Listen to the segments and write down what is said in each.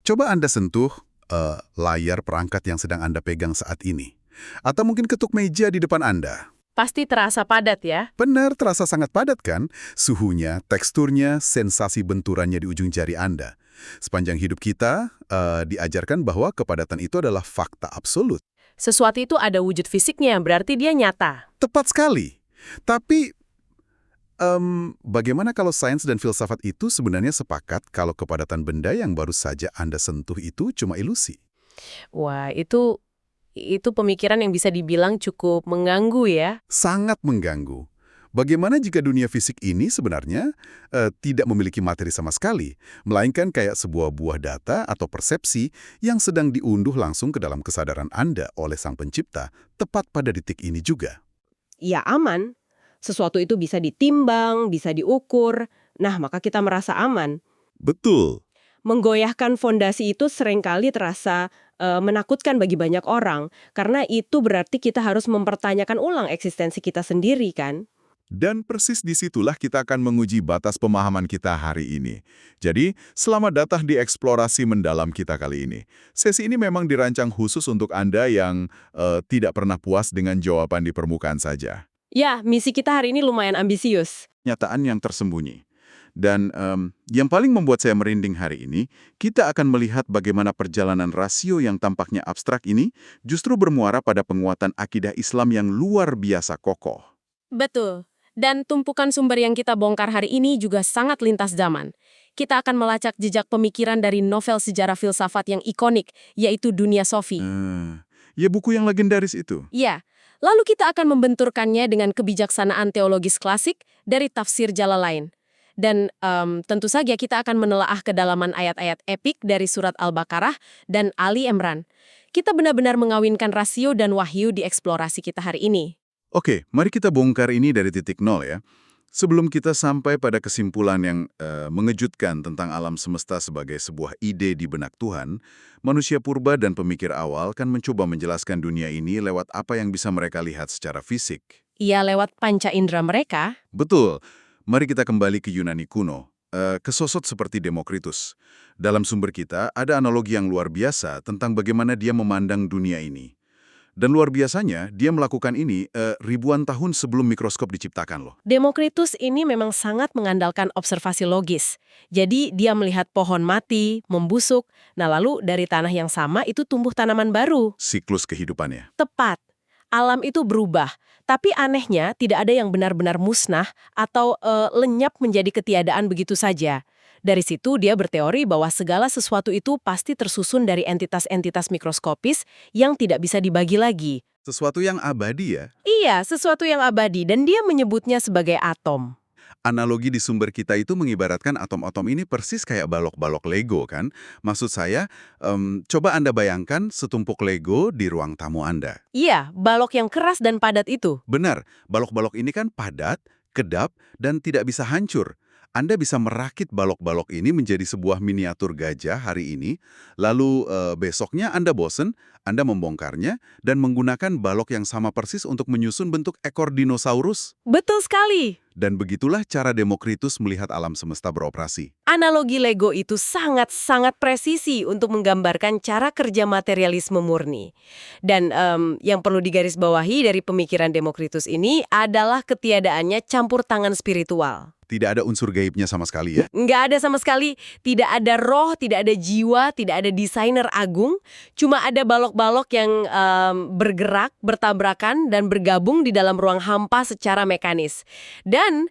Coba Anda sentuh layar perangkat yang sedang Anda pegang saat ini. Atau mungkin ketuk meja di depan Anda. Pasti terasa padat ya? Benar, terasa sangat padat kan? Suhunya, teksturnya, sensasi benturannya di ujung jari Anda. Sepanjang hidup kita, diajarkan bahwa kepadatan itu adalah fakta absolut. Sesuatu itu ada wujud fisiknya, berarti dia nyata. Tepat sekali. Tapi, bagaimana kalau sains dan filsafat itu sebenarnya sepakat kalau kepadatan benda yang baru saja Anda sentuh itu cuma ilusi? Wah, itu pemikiran yang bisa dibilang cukup mengganggu ya. Sangat mengganggu. Bagaimana jika dunia fisik ini sebenarnya tidak memiliki materi sama sekali, melainkan kayak sebuah buah data atau persepsi yang sedang diunduh langsung ke dalam kesadaran Anda oleh Sang Pencipta, tepat pada detik ini juga? Ya aman. Sesuatu itu bisa ditimbang, bisa diukur. Nah, maka kita merasa aman. Betul. Menggoyahkan fondasi itu seringkali terasa menakutkan bagi banyak orang. Karena itu berarti kita harus mempertanyakan ulang eksistensi kita sendiri kan? Dan persis disitulah kita akan menguji batas pemahaman kita hari ini. Jadi, selamat datang di eksplorasi mendalam kita kali ini. Sesi ini memang dirancang khusus untuk Anda yang tidak pernah puas dengan jawaban di permukaan saja. Ya, misi kita hari ini lumayan ambisius. Nyataan yang tersembunyi. Dan yang paling membuat saya merinding hari ini, kita akan melihat bagaimana perjalanan rasio yang tampaknya abstrak ini justru bermuara pada penguatan akidah Islam yang luar biasa kokoh. Betul. Dan tumpukan sumber yang kita bongkar hari ini juga sangat lintas zaman. Kita akan melacak jejak pemikiran dari novel sejarah filsafat yang ikonik, yaitu Dunia Sofi. Ya, buku yang legendaris itu. Ya, lalu kita akan membenturkannya dengan kebijaksanaan teologis klasik dari tafsir Jalalain. Dan tentu saja kita akan menelaah kedalaman ayat-ayat epik dari surat Al-Baqarah dan Ali Imran. Kita benar-benar mengawinkan rasio dan wahyu di eksplorasi kita hari ini. Oke, mari kita bongkar ini dari titik nol ya. Sebelum kita sampai pada kesimpulan yang mengejutkan tentang alam semesta sebagai sebuah ide di benak Tuhan, manusia purba dan pemikir awal kan mencoba menjelaskan dunia ini lewat apa yang bisa mereka lihat secara fisik. Ia lewat panca indera mereka. Betul. Mari kita kembali ke Yunani kuno, ke sosok seperti Demokritus. Dalam sumber kita ada analogi yang luar biasa tentang bagaimana dia memandang dunia ini. Dan luar biasanya, dia melakukan ini ribuan tahun sebelum mikroskop diciptakan loh. Demokritus ini memang sangat mengandalkan observasi logis. Jadi dia melihat pohon mati, membusuk, nah lalu dari tanah yang sama itu tumbuh tanaman baru. Siklus kehidupannya. Tepat. Alam itu berubah, tapi anehnya tidak ada yang benar-benar musnah atau lenyap menjadi ketiadaan begitu saja. Dari situ dia berteori bahwa segala sesuatu itu pasti tersusun dari entitas-entitas mikroskopis yang tidak bisa dibagi lagi. Sesuatu yang abadi ya. Iya, sesuatu yang abadi dan dia menyebutnya sebagai atom. Analogi di sumber kita itu mengibaratkan atom-atom ini persis kayak balok-balok Lego kan. Maksud saya, coba Anda bayangkan setumpuk Lego di ruang tamu Anda. Iya, balok yang keras dan padat itu. Benar, balok-balok ini kan padat, kedap, dan tidak bisa hancur. Anda bisa merakit balok-balok ini menjadi sebuah miniatur gajah hari ini, lalu besoknya Anda bosen, Anda membongkarnya, dan menggunakan balok yang sama persis untuk menyusun bentuk ekor dinosaurus. Betul sekali. Dan begitulah cara Demokritus melihat alam semesta beroperasi. Analogi Lego itu sangat-sangat presisi untuk menggambarkan cara kerja materialisme murni. Dan yang perlu digarisbawahi dari pemikiran Demokritus ini adalah ketiadaannya campur tangan spiritual. Tidak ada unsur gaibnya sama sekali ya? Nggak ada sama sekali. Tidak ada roh, tidak ada jiwa, tidak ada desainer agung. Cuma ada balok-balok yang bergerak, bertabrakan, dan bergabung di dalam ruang hampa secara mekanis. Dan,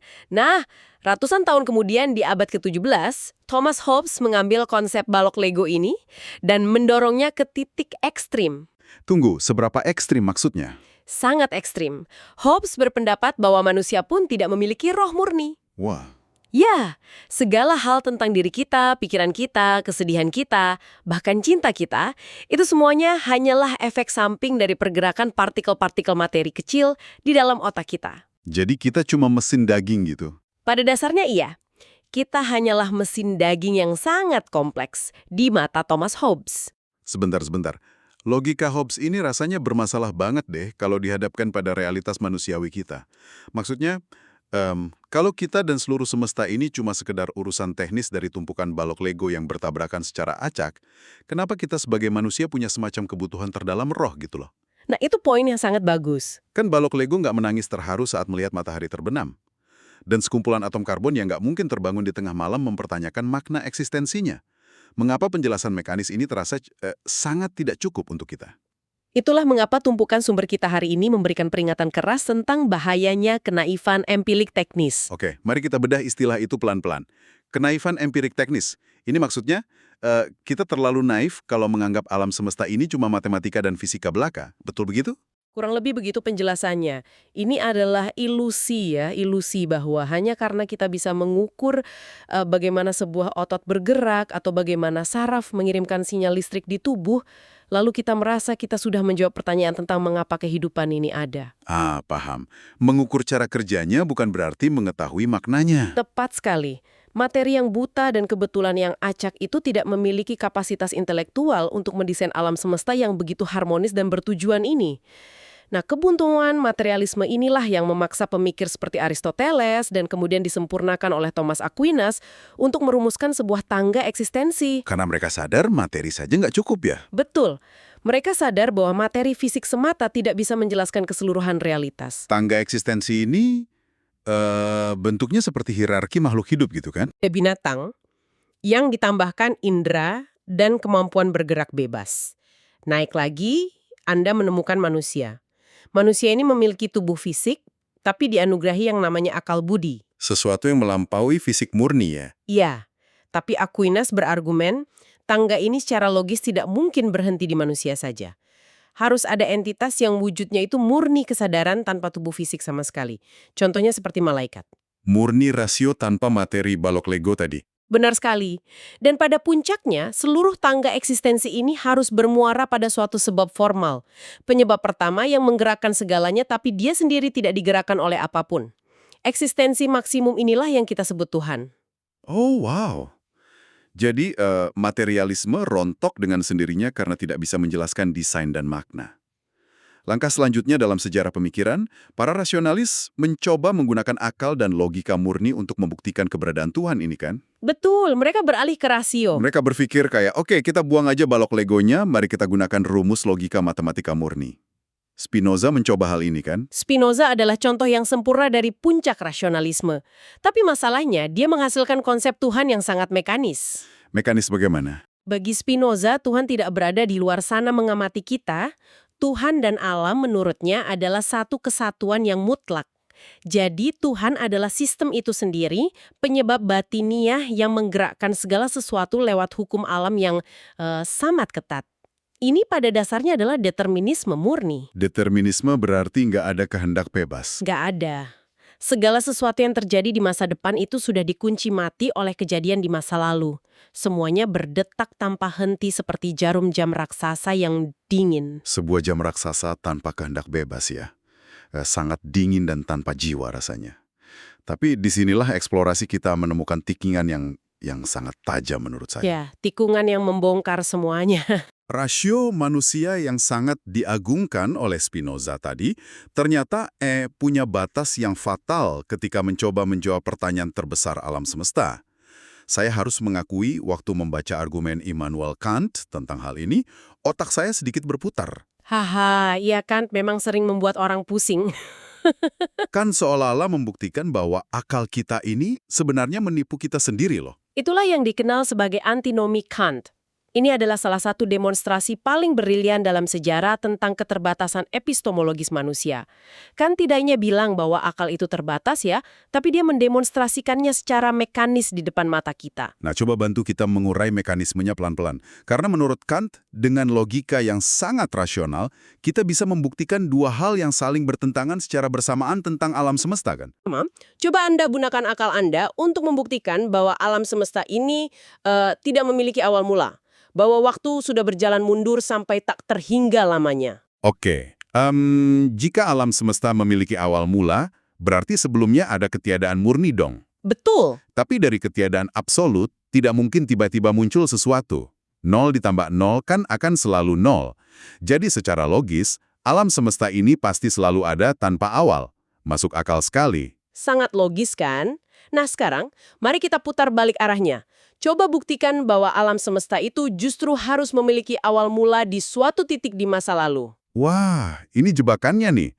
ratusan tahun kemudian di abad ke-17, Thomas Hobbes mengambil konsep balok Lego ini dan mendorongnya ke titik ekstrim. Tunggu, seberapa ekstrim maksudnya? Sangat ekstrim. Hobbes berpendapat bahwa manusia pun tidak memiliki roh murni. Wah. Ya, segala hal tentang diri kita, pikiran kita, kesedihan kita, bahkan cinta kita, itu semuanya hanyalah efek samping dari pergerakan partikel-partikel materi kecil di dalam otak kita. Jadi kita cuma mesin daging gitu? Pada dasarnya iya. Kita hanyalah mesin daging yang sangat kompleks di mata Thomas Hobbes. Sebentar. Logika Hobbes ini rasanya bermasalah banget deh kalau dihadapkan pada realitas manusiawi kita. Maksudnya, Kalau kita dan seluruh semesta ini cuma sekedar urusan teknis dari tumpukan balok Lego yang bertabrakan secara acak, kenapa kita sebagai manusia punya semacam kebutuhan terdalam roh gitu loh? Nah, itu poin yang sangat bagus. Kan balok Lego nggak menangis terharu saat melihat matahari terbenam. Dan sekumpulan atom karbon yang nggak mungkin terbangun di tengah malam mempertanyakan makna eksistensinya. Mengapa penjelasan mekanis ini terasa sangat tidak cukup untuk kita? Itulah mengapa tumpukan sumber kita hari ini memberikan peringatan keras tentang bahayanya kenaifan empirik teknis. Oke, mari kita bedah istilah itu pelan-pelan. Kenaifan empirik teknis. Ini maksudnya, kita terlalu naif kalau menganggap alam semesta ini cuma matematika dan fisika belaka. Betul begitu? Kurang lebih begitu penjelasannya. Ini adalah ilusi bahwa hanya karena kita bisa mengukur bagaimana sebuah otot bergerak atau bagaimana saraf mengirimkan sinyal listrik di tubuh, lalu kita merasa kita sudah menjawab pertanyaan tentang mengapa kehidupan ini ada. Paham. Mengukur cara kerjanya bukan berarti mengetahui maknanya. Tepat sekali. Materi yang buta dan kebetulan yang acak itu tidak memiliki kapasitas intelektual untuk mendesain alam semesta yang begitu harmonis dan bertujuan ini. Nah, kebuntuan materialisme inilah yang memaksa pemikir seperti Aristoteles dan kemudian disempurnakan oleh Thomas Aquinas untuk merumuskan sebuah tangga eksistensi. Karena mereka sadar materi saja nggak cukup ya. Betul. Mereka sadar bahwa materi fisik semata tidak bisa menjelaskan keseluruhan realitas. Tangga eksistensi ini bentuknya seperti hierarki makhluk hidup gitu kan? Ada binatang yang ditambahkan indera dan kemampuan bergerak bebas. Naik lagi, Anda menemukan manusia. Manusia ini memiliki tubuh fisik, tapi dianugerahi yang namanya akal budi. Sesuatu yang melampaui fisik murni ya? Iya, tapi Aquinas berargumen, tangga ini secara logis tidak mungkin berhenti di manusia saja. Harus ada entitas yang wujudnya itu murni kesadaran tanpa tubuh fisik sama sekali. Contohnya seperti malaikat. Murni rasio tanpa materi balok Lego tadi. Benar sekali. Dan pada puncaknya, seluruh tangga eksistensi ini harus bermuara pada suatu sebab formal. Penyebab pertama yang menggerakkan segalanya tapi dia sendiri tidak digerakkan oleh apapun. Eksistensi maksimum inilah yang kita sebut Tuhan. Oh wow. Jadi materialisme rontok dengan sendirinya karena tidak bisa menjelaskan desain dan makna. Langkah selanjutnya dalam sejarah pemikiran, para rasionalis mencoba menggunakan akal dan logika murni untuk membuktikan keberadaan Tuhan ini kan? Betul, mereka beralih ke rasio. Mereka berpikir kayak, oke, kita buang aja balok Legonya, mari kita gunakan rumus logika matematika murni. Spinoza mencoba hal ini kan? Spinoza adalah contoh yang sempurna dari puncak rasionalisme. Tapi masalahnya, dia menghasilkan konsep Tuhan yang sangat mekanis. Mekanis bagaimana? Bagi Spinoza, Tuhan tidak berada di luar sana mengamati kita. Tuhan dan alam menurutnya adalah satu kesatuan yang mutlak. Jadi Tuhan adalah sistem itu sendiri, penyebab batiniah yang menggerakkan segala sesuatu lewat hukum alam yang sangat ketat. Ini pada dasarnya adalah determinisme murni. Determinisme berarti nggak ada kehendak bebas. Nggak ada. Segala sesuatu yang terjadi di masa depan itu sudah dikunci mati oleh kejadian di masa lalu. Semuanya berdetak tanpa henti seperti jarum jam raksasa yang dingin. Sebuah jam raksasa tanpa kehendak bebas ya. Sangat dingin dan tanpa jiwa rasanya. Tapi disinilah eksplorasi kita menemukan tikungan yang sangat tajam menurut saya. Ya, tikungan yang membongkar semuanya. Rasio manusia yang sangat diagungkan oleh Spinoza tadi ternyata punya batas yang fatal ketika mencoba menjawab pertanyaan terbesar alam semesta. Saya harus mengakui waktu membaca argumen Immanuel Kant tentang hal ini, otak saya sedikit berputar. Haha, iya kan memang sering membuat orang pusing. Kan seolah-olah membuktikan bahwa akal kita ini sebenarnya menipu kita sendiri loh. Itulah yang dikenal sebagai antinomi Kant. Ini adalah salah satu demonstrasi paling brilian dalam sejarah tentang keterbatasan epistemologis manusia. Kant tidak hanya bilang bahwa akal itu terbatas ya, tapi dia mendemonstrasikannya secara mekanis di depan mata kita. Nah, coba bantu kita mengurai mekanismenya pelan-pelan. Karena menurut Kant, dengan logika yang sangat rasional, kita bisa membuktikan dua hal yang saling bertentangan secara bersamaan tentang alam semesta kan? Coba Anda gunakan akal Anda untuk membuktikan bahwa alam semesta ini tidak memiliki awal mula. Bahwa waktu sudah berjalan mundur sampai tak terhingga lamanya. Oke, jika alam semesta memiliki awal mula, berarti sebelumnya ada ketiadaan murni dong. Betul. Tapi dari ketiadaan absolut, tidak mungkin tiba-tiba muncul sesuatu. 0 ditambah 0 kan akan selalu 0. Jadi secara logis, alam semesta ini pasti selalu ada tanpa awal. Masuk akal sekali. Sangat logis kan? Nah sekarang, mari kita putar balik arahnya. Coba buktikan bahwa alam semesta itu justru harus memiliki awal mula di suatu titik di masa lalu. Wah, ini jebakannya nih.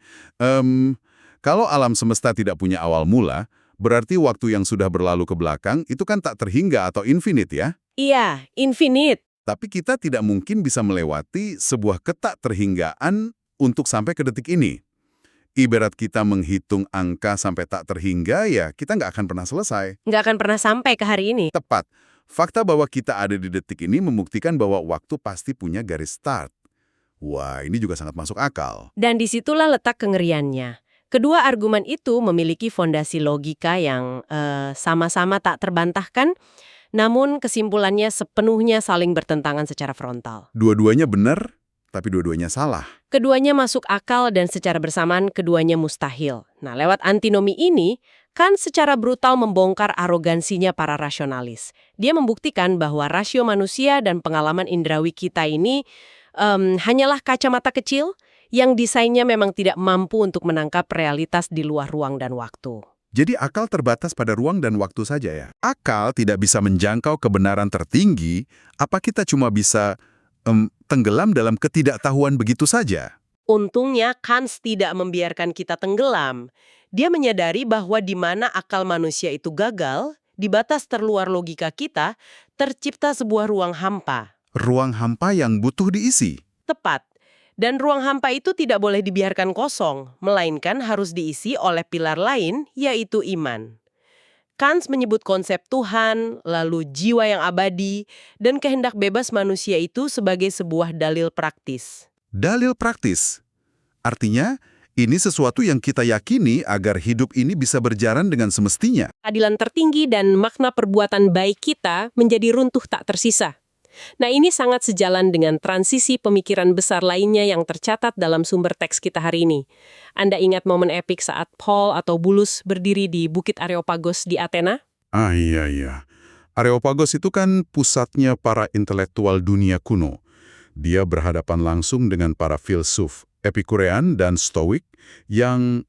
Kalau alam semesta tidak punya awal mula, berarti waktu yang sudah berlalu ke belakang itu kan tak terhingga atau infinite ya? Iya, infinite. Tapi kita tidak mungkin bisa melewati sebuah ketak terhinggaan untuk sampai ke detik ini. Ibarat kita menghitung angka sampai tak terhingga, ya kita nggak akan pernah selesai. Nggak akan pernah sampai ke hari ini. Tepat. Fakta bahwa kita ada di detik ini membuktikan bahwa waktu pasti punya garis start. Wah, ini juga sangat masuk akal. Dan disitulah letak kengeriannya. Kedua argumen itu memiliki fondasi logika yang sama-sama tak terbantahkan, namun kesimpulannya sepenuhnya saling bertentangan secara frontal. Dua-duanya benar, tapi dua-duanya salah. Keduanya masuk akal dan secara bersamaan keduanya mustahil. Nah, lewat antinomi ini, Kant secara brutal membongkar arogansinya para rasionalis. Dia membuktikan bahwa rasio manusia dan pengalaman indrawi kita ini hanyalah kacamata kecil yang desainnya memang tidak mampu untuk menangkap realitas di luar ruang dan waktu. Jadi akal terbatas pada ruang dan waktu saja ya? Akal tidak bisa menjangkau kebenaran tertinggi, apa kita cuma bisa tenggelam dalam ketidaktahuan begitu saja? Untungnya Kant tidak membiarkan kita tenggelam. Dia menyadari bahwa di mana akal manusia itu gagal, di batas terluar logika kita, tercipta sebuah ruang hampa. Ruang hampa yang butuh diisi. Tepat. Dan ruang hampa itu tidak boleh dibiarkan kosong, melainkan harus diisi oleh pilar lain, yaitu iman. Kant menyebut konsep Tuhan, lalu jiwa yang abadi, dan kehendak bebas manusia itu sebagai sebuah dalil praktis. Dalil praktis. Artinya, ini sesuatu yang kita yakini agar hidup ini bisa berjalan dengan semestinya. Keadilan tertinggi dan makna perbuatan baik kita menjadi runtuh tak tersisa. Nah, ini sangat sejalan dengan transisi pemikiran besar lainnya yang tercatat dalam sumber teks kita hari ini. Anda ingat momen epik saat Paul atau Bulus berdiri di Bukit Areopagos di Athena? Ah iya. Areopagos itu kan pusatnya para intelektual dunia kuno. Dia berhadapan langsung dengan para filsuf, Epikurean dan Stoik yang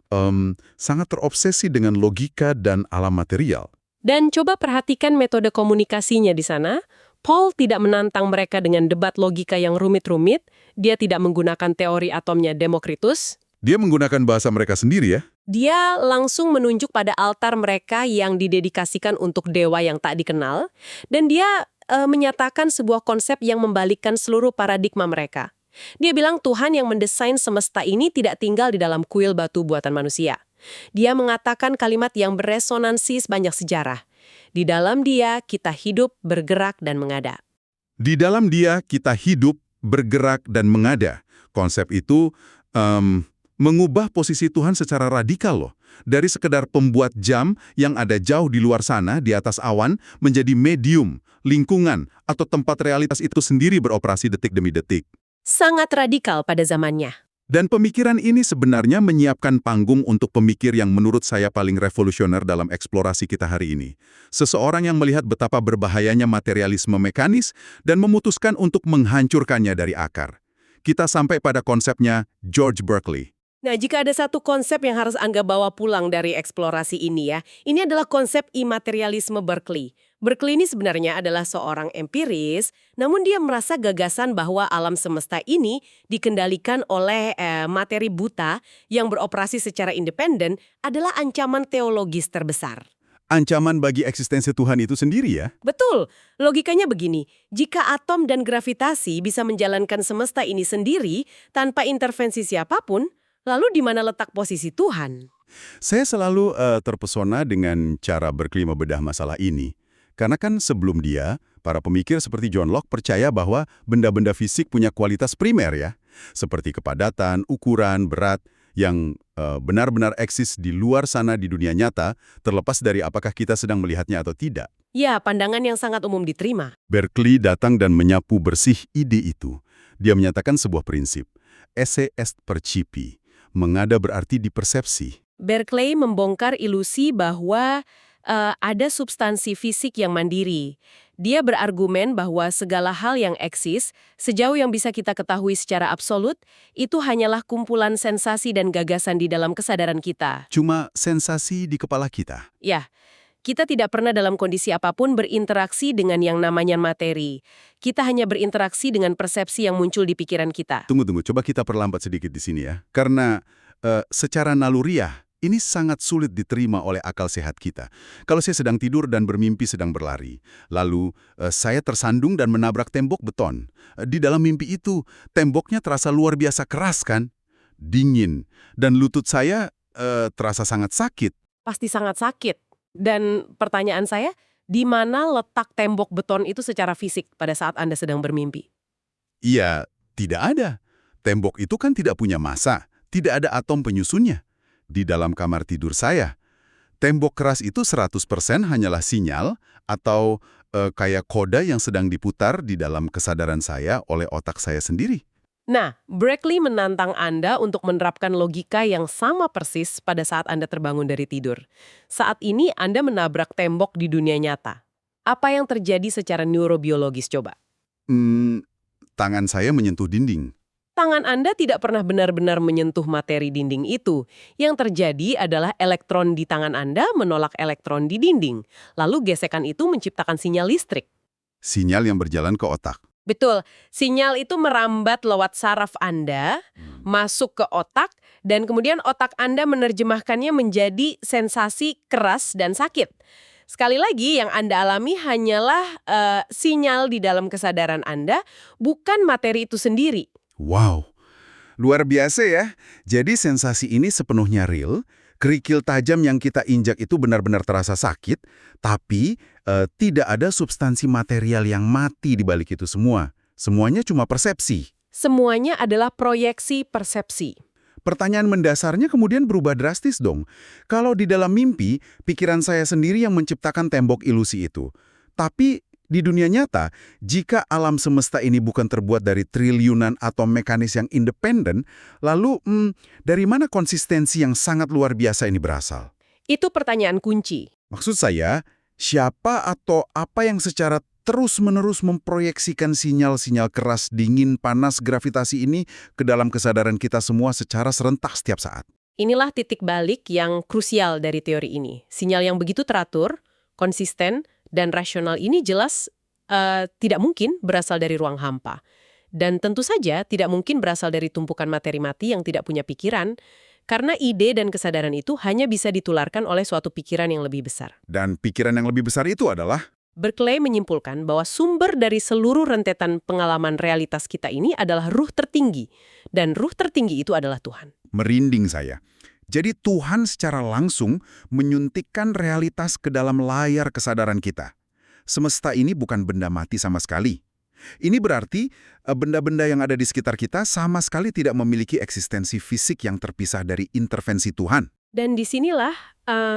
sangat terobsesi dengan logika dan alam material. Dan coba perhatikan metode komunikasinya di sana. Paul tidak menantang mereka dengan debat logika yang rumit-rumit. Dia tidak menggunakan teori atomnya Demokritus. Dia menggunakan bahasa mereka sendiri ya? Dia langsung menunjuk pada altar mereka yang didedikasikan untuk dewa yang tak dikenal. Dan dia menyatakan sebuah konsep yang membalikkan seluruh paradigma mereka. Dia bilang Tuhan yang mendesain semesta ini tidak tinggal di dalam kuil batu buatan manusia. Dia mengatakan kalimat yang beresonansi sebanyak sejarah. Di dalam Dia, kita hidup, bergerak, dan mengada. Di dalam Dia, kita hidup, bergerak, dan mengada. Konsep itu mengubah posisi Tuhan secara radikal loh. Dari sekedar pembuat jam yang ada jauh di luar sana, di atas awan, menjadi medium, lingkungan, atau tempat realitas itu sendiri beroperasi detik demi detik. Sangat radikal pada zamannya. Dan pemikiran ini sebenarnya menyiapkan panggung untuk pemikir yang menurut saya paling revolusioner dalam eksplorasi kita hari ini. Seseorang yang melihat betapa berbahayanya materialisme mekanis dan memutuskan untuk menghancurkannya dari akar. Kita sampai pada konsepnya George Berkeley. Nah, jika ada satu konsep yang harus Anda bawa pulang dari eksplorasi ini ya, ini adalah konsep imaterialisme Berkeley. Berkeley ini sebenarnya adalah seorang empiris, namun dia merasa gagasan bahwa alam semesta ini dikendalikan oleh materi buta yang beroperasi secara independen adalah ancaman teologis terbesar. Ancaman bagi eksistensi Tuhan itu sendiri ya? Betul, logikanya begini, jika atom dan gravitasi bisa menjalankan semesta ini sendiri tanpa intervensi siapapun, lalu di mana letak posisi Tuhan? Saya selalu terpesona dengan cara Berkeley membedah masalah ini. Karena kan sebelum dia, para pemikir seperti John Locke percaya bahwa benda-benda fisik punya kualitas primer ya. Seperti kepadatan, ukuran, berat, yang benar-benar eksis di luar sana di dunia nyata, terlepas dari apakah kita sedang melihatnya atau tidak. Ya, pandangan yang sangat umum diterima. Berkeley datang dan menyapu bersih ide itu. Dia menyatakan sebuah prinsip, esse est percipi, mengada berarti dipersepsi. Berkeley membongkar ilusi bahwa ada substansi fisik yang mandiri. Dia berargumen bahwa segala hal yang eksis, sejauh yang bisa kita ketahui secara absolut, itu hanyalah kumpulan sensasi dan gagasan di dalam kesadaran kita. Cuma sensasi di kepala kita. Ya, kita tidak pernah dalam kondisi apapun berinteraksi dengan yang namanya materi. Kita hanya berinteraksi dengan persepsi yang muncul di pikiran kita. Tunggu, coba kita perlambat sedikit di sini ya. Karena secara naluriah, ini sangat sulit diterima oleh akal sehat kita. Kalau saya sedang tidur dan bermimpi sedang berlari, lalu saya tersandung dan menabrak tembok beton. Di dalam mimpi itu, temboknya terasa luar biasa keras kan? Dingin. Dan lutut saya terasa sangat sakit. Pasti sangat sakit. Dan pertanyaan saya, di mana letak tembok beton itu secara fisik pada saat Anda sedang bermimpi? Iya, tidak ada. Tembok itu kan tidak punya massa, tidak ada atom penyusunnya. Di dalam kamar tidur saya, tembok keras itu 100% hanyalah sinyal atau kayak kode yang sedang diputar di dalam kesadaran saya oleh otak saya sendiri. Nah, Berkeley menantang Anda untuk menerapkan logika yang sama persis pada saat Anda terbangun dari tidur. Saat ini Anda menabrak tembok di dunia nyata. Apa yang terjadi secara neurobiologis coba? Tangan saya menyentuh dinding. Tangan Anda tidak pernah benar-benar menyentuh materi dinding itu. Yang terjadi adalah elektron di tangan Anda menolak elektron di dinding. Lalu gesekan itu menciptakan sinyal listrik. Sinyal yang berjalan ke otak. Betul, sinyal itu merambat lewat saraf Anda, masuk ke otak, dan kemudian otak Anda menerjemahkannya menjadi sensasi keras dan sakit. Sekali lagi, yang Anda alami hanyalah sinyal di dalam kesadaran Anda, bukan materi itu sendiri. Wow, luar biasa ya. Jadi sensasi ini sepenuhnya real, kerikil tajam yang kita injak itu benar-benar terasa sakit, tapi tidak ada substansi material yang mati di balik itu semua. Semuanya cuma persepsi. Semuanya adalah proyeksi persepsi. Pertanyaan mendasarnya kemudian berubah drastis dong. Kalau di dalam mimpi, pikiran saya sendiri yang menciptakan tembok ilusi itu. Tapi di dunia nyata, jika alam semesta ini bukan terbuat dari triliunan atom mekanis yang independen, lalu dari mana konsistensi yang sangat luar biasa ini berasal? Itu pertanyaan kunci. Maksud saya, siapa atau apa yang secara terus-menerus memproyeksikan sinyal-sinyal keras, dingin, panas, gravitasi ini ke dalam kesadaran kita semua secara serentak setiap saat? Inilah titik balik yang krusial dari teori ini. Sinyal yang begitu teratur, konsisten, dan rasional ini jelas tidak mungkin berasal dari ruang hampa. Dan tentu saja tidak mungkin berasal dari tumpukan materi mati yang tidak punya pikiran, karena ide dan kesadaran itu hanya bisa ditularkan oleh suatu pikiran yang lebih besar. Dan pikiran yang lebih besar itu adalah? Berkeley menyimpulkan bahwa sumber dari seluruh rentetan pengalaman realitas kita ini adalah ruh tertinggi. Dan ruh tertinggi itu adalah Tuhan. Merinding saya. Jadi Tuhan secara langsung menyuntikkan realitas ke dalam layar kesadaran kita. Semesta ini bukan benda mati sama sekali. Ini berarti benda-benda yang ada di sekitar kita sama sekali tidak memiliki eksistensi fisik yang terpisah dari intervensi Tuhan. Dan disinilah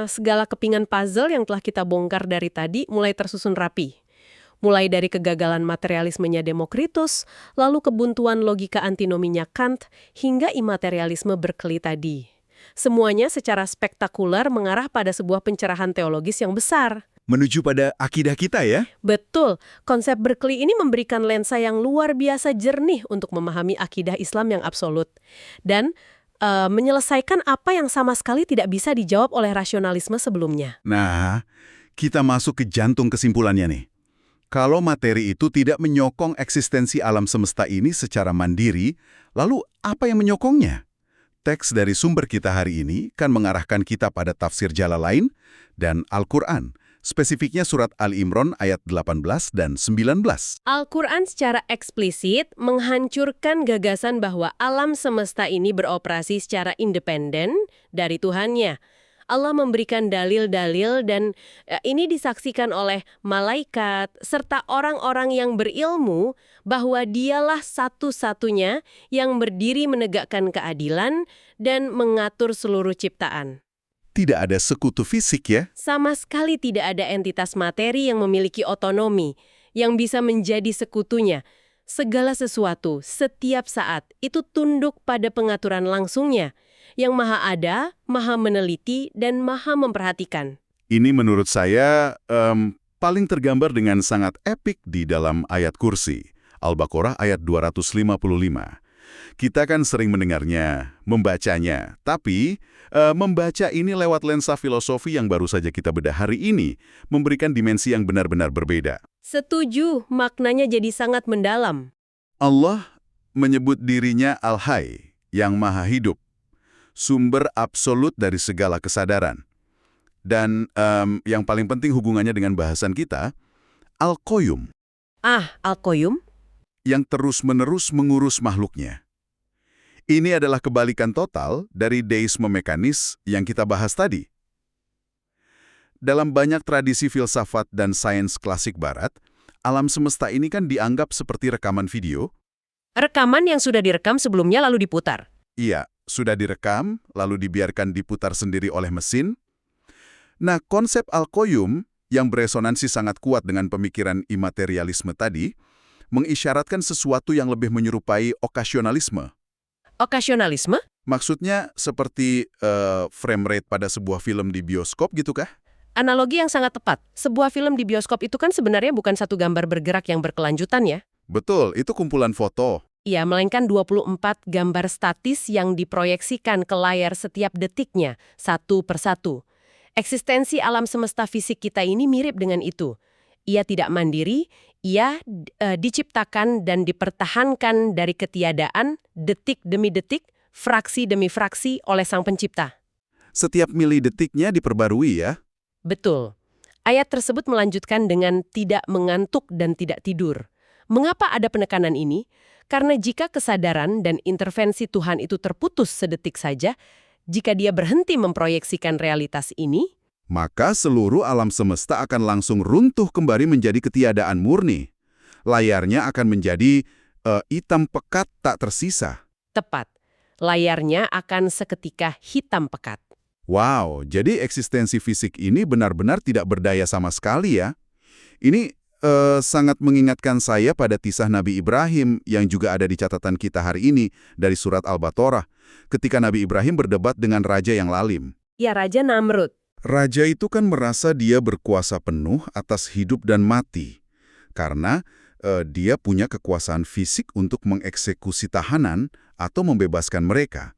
segala kepingan puzzle yang telah kita bongkar dari tadi mulai tersusun rapi. Mulai dari kegagalan materialismenya Demokritus, lalu kebuntuan logika antinominya Kant, hingga imaterialisme Berkeley tadi. Semuanya secara spektakuler mengarah pada sebuah pencerahan teologis yang besar. Menuju pada akidah kita ya? Betul, konsep Berkeley ini memberikan lensa yang luar biasa jernih untuk memahami akidah Islam yang absolut. Dan menyelesaikan apa yang sama sekali tidak bisa dijawab oleh rasionalisme sebelumnya. Nah, kita masuk ke jantung kesimpulannya nih. Kalau materi itu tidak menyokong eksistensi alam semesta ini secara mandiri, lalu apa yang menyokongnya? Teks dari sumber kita hari ini kan mengarahkan kita pada tafsir Jalalain dan Al-Quran, spesifiknya surat Al-Imran ayat 18 dan 19. Al-Quran secara eksplisit menghancurkan gagasan bahwa alam semesta ini beroperasi secara independen dari Tuhannya. Allah memberikan dalil-dalil dan ini disaksikan oleh malaikat serta orang-orang yang berilmu bahwa dialah satu-satunya yang berdiri menegakkan keadilan dan mengatur seluruh ciptaan. Tidak ada sekutu fisik ya? Sama sekali tidak ada entitas materi yang memiliki otonomi, yang bisa menjadi sekutunya. Segala sesuatu, setiap saat, itu tunduk pada pengaturan langsungnya, yang maha ada, maha meneliti, dan maha memperhatikan. Ini menurut saya paling tergambar dengan sangat epik di dalam ayat kursi, Al-Baqarah ayat 255. Kita kan sering mendengarnya, membacanya, tapi membaca ini lewat lensa filosofi yang baru saja kita bedah hari ini, memberikan dimensi yang benar-benar berbeda. Setuju, maknanya jadi sangat mendalam. Allah menyebut dirinya Al-Hayy, yang maha hidup, sumber absolut dari segala kesadaran. Dan yang paling penting hubungannya dengan bahasan kita, Al-Qayyum, Al-Qayyum? yang terus-menerus mengurus makhluknya. Ini adalah kebalikan total dari deisme mekanis yang kita bahas tadi. Dalam banyak tradisi filsafat dan sains klasik barat, alam semesta ini kan dianggap seperti rekaman video. Rekaman yang sudah direkam sebelumnya lalu diputar. Iya, sudah direkam, lalu dibiarkan diputar sendiri oleh mesin. Nah, konsep Al-Qayyum yang beresonansi sangat kuat dengan pemikiran imaterialisme tadi, mengisyaratkan sesuatu yang lebih menyerupai okasionalisme. Okasionalisme? Maksudnya seperti frame rate pada sebuah film di bioskop gitu kah? Analogi yang sangat tepat. Sebuah film di bioskop itu kan sebenarnya bukan satu gambar bergerak yang berkelanjutan ya. Betul, itu kumpulan foto. Iya, melainkan 24 gambar statis yang diproyeksikan ke layar setiap detiknya, satu persatu. Eksistensi alam semesta fisik kita ini mirip dengan itu. Ia tidak mandiri, ia diciptakan dan dipertahankan dari ketiadaan, detik demi detik, fraksi demi fraksi oleh Sang Pencipta. Setiap milidetiknya diperbarui ya. Betul. Ayat tersebut melanjutkan dengan tidak mengantuk dan tidak tidur. Mengapa ada penekanan ini? Karena jika kesadaran dan intervensi Tuhan itu terputus sedetik saja, jika dia berhenti memproyeksikan realitas ini, maka seluruh alam semesta akan langsung runtuh kembali menjadi ketiadaan murni. Layarnya akan menjadi hitam pekat tak tersisa. tepat. Layarnya akan seketika hitam pekat. Wow, jadi eksistensi fisik ini benar-benar tidak berdaya sama sekali ya. Ini sangat mengingatkan saya pada kisah Nabi Ibrahim yang juga ada di catatan kita hari ini dari surat Al-Baqarah, ketika Nabi Ibrahim berdebat dengan raja yang lalim. Ya, Raja Namrud. Raja itu kan merasa dia berkuasa penuh atas hidup dan mati, karena dia punya kekuasaan fisik untuk mengeksekusi tahanan atau membebaskan mereka.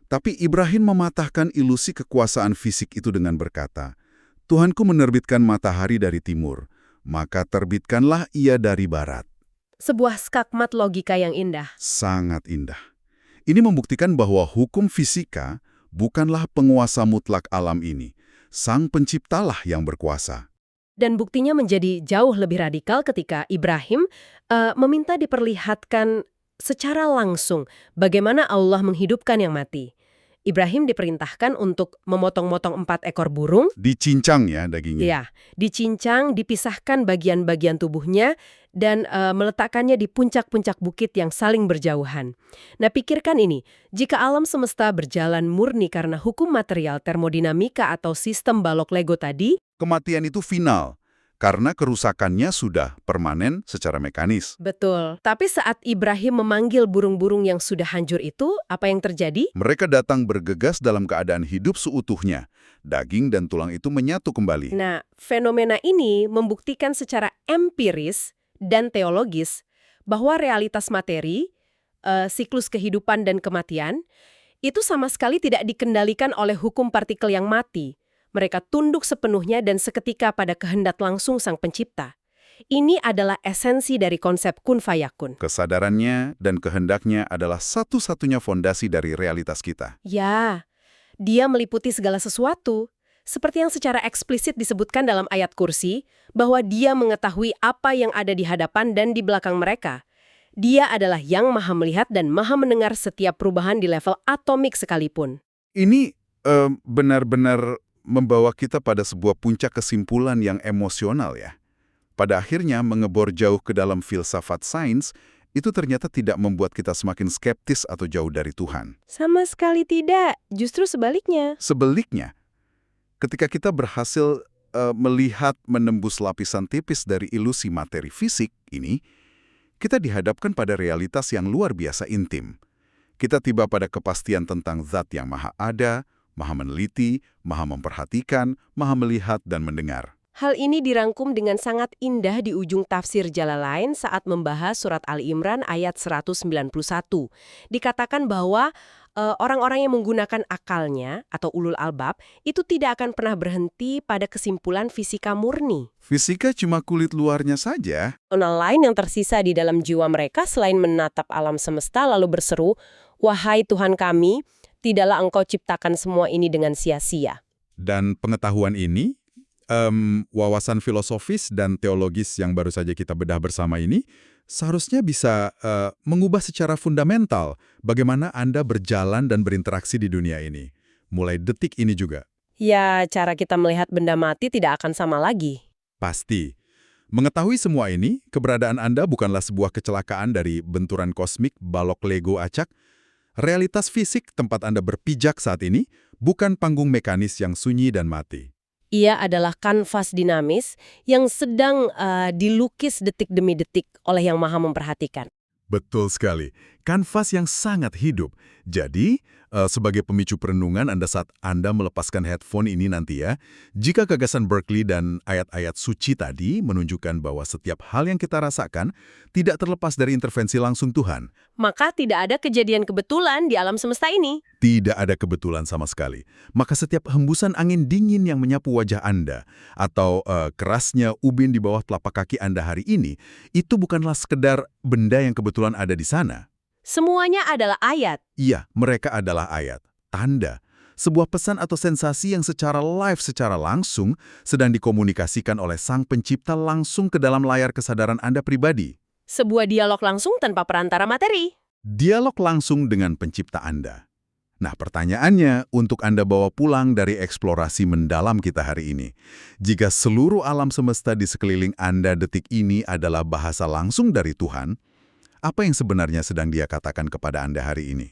Tapi Ibrahim mematahkan ilusi kekuasaan fisik itu dengan berkata, "Tuhanku menerbitkan matahari dari timur, maka terbitkanlah ia dari barat." Sebuah skakmat logika yang indah. Sangat indah. Ini membuktikan bahwa hukum fisika bukanlah penguasa mutlak alam ini. Sang Penciptalah yang berkuasa. Dan buktinya menjadi jauh lebih radikal ketika Ibrahim meminta diperlihatkan secara langsung bagaimana Allah menghidupkan yang mati. Ibrahim diperintahkan untuk memotong-motong 4 ekor burung. Dicincang ya dagingnya. Ya, dicincang, dipisahkan bagian-bagian tubuhnya, dan meletakkannya di puncak-puncak bukit yang saling berjauhan. Nah, pikirkan ini, jika alam semesta berjalan murni karena hukum material termodinamika atau sistem balok Lego tadi, Kematian itu final, karena kerusakannya sudah permanen secara mekanis. betul. Tapi saat Ibrahim memanggil burung-burung yang sudah hancur itu, apa yang terjadi? Mereka datang bergegas dalam keadaan hidup seutuhnya. Daging dan tulang itu menyatu kembali. Nah, fenomena ini membuktikan secara empiris dan teologis bahwa realitas materi, siklus kehidupan dan kematian, itu sama sekali tidak dikendalikan oleh hukum partikel yang mati. Mereka tunduk sepenuhnya dan seketika pada kehendak langsung Sang Pencipta. Ini adalah esensi dari konsep kun fayakun. Kesadarannya dan kehendaknya adalah satu-satunya fondasi dari realitas kita. Ya, dia meliputi segala sesuatu. Seperti yang secara eksplisit disebutkan dalam ayat kursi, bahwa dia mengetahui apa yang ada di hadapan dan di belakang mereka. Dia adalah yang maha melihat dan maha mendengar setiap perubahan di level atomik sekalipun. Ini benar-benar membawa kita pada sebuah puncak kesimpulan yang emosional ya. Pada akhirnya mengebor jauh ke dalam filsafat sains, itu ternyata tidak membuat kita semakin skeptis atau jauh dari Tuhan. Sama sekali tidak, justru sebaliknya. Sebaliknya, ketika kita berhasil melihat menembus lapisan tipis dari ilusi materi fisik ini, kita dihadapkan pada realitas yang luar biasa intim. Kita tiba pada kepastian tentang zat yang maha ada, maha meneliti, maha memperhatikan, maha melihat dan mendengar. Hal ini dirangkum dengan sangat indah di ujung tafsir Jalalain saat membahas surat Ali Imran ayat 191. Dikatakan bahwa orang-orang yang menggunakan akalnya atau ulul albab itu tidak akan pernah berhenti pada kesimpulan fisika murni. Fisika cuma kulit luarnya saja. Zona lain yang tersisa di dalam jiwa mereka selain menatap alam semesta lalu berseru, "Wahai Tuhan kami, tidaklah Engkau ciptakan semua ini dengan sia-sia." Dan pengetahuan ini, wawasan filosofis dan teologis yang baru saja kita bedah bersama ini, seharusnya bisa mengubah secara fundamental bagaimana Anda berjalan dan berinteraksi di dunia ini. Mulai detik ini juga. Ya, cara kita melihat benda mati tidak akan sama lagi. Pasti. Mengetahui semua ini, keberadaan Anda bukanlah sebuah kecelakaan dari benturan kosmik balok Lego acak. Realitas fisik tempat Anda berpijak saat ini bukan panggung mekanis yang sunyi dan mati. Ia adalah kanvas dinamis yang sedang dilukis detik demi detik oleh Yang Maha Memperhatikan. Betul sekali. Kanvas yang sangat hidup. Jadi, sebagai pemicu perenungan Anda saat Anda melepaskan headphone ini nanti ya, jika gagasan Berkeley dan ayat-ayat suci tadi menunjukkan bahwa setiap hal yang kita rasakan tidak terlepas dari intervensi langsung Tuhan. Maka tidak ada kejadian kebetulan di alam semesta ini. Tidak ada kebetulan sama sekali. Maka setiap hembusan angin dingin yang menyapu wajah Anda, atau kerasnya ubin di bawah telapak kaki Anda hari ini, itu bukanlah sekedar benda yang kebetulan ada di sana. Semuanya adalah ayat. Iya, mereka adalah ayat, tanda, sebuah pesan atau sensasi yang secara live, secara langsung, sedang dikomunikasikan oleh Sang Pencipta langsung ke dalam layar kesadaran Anda pribadi. Sebuah dialog langsung tanpa perantara materi. Dialog langsung dengan Pencipta Anda. Nah, pertanyaannya untuk Anda bawa pulang dari eksplorasi mendalam kita hari ini. Jika seluruh alam semesta di sekeliling Anda detik ini adalah bahasa langsung dari Tuhan, apa yang sebenarnya sedang Dia katakan kepada Anda hari ini?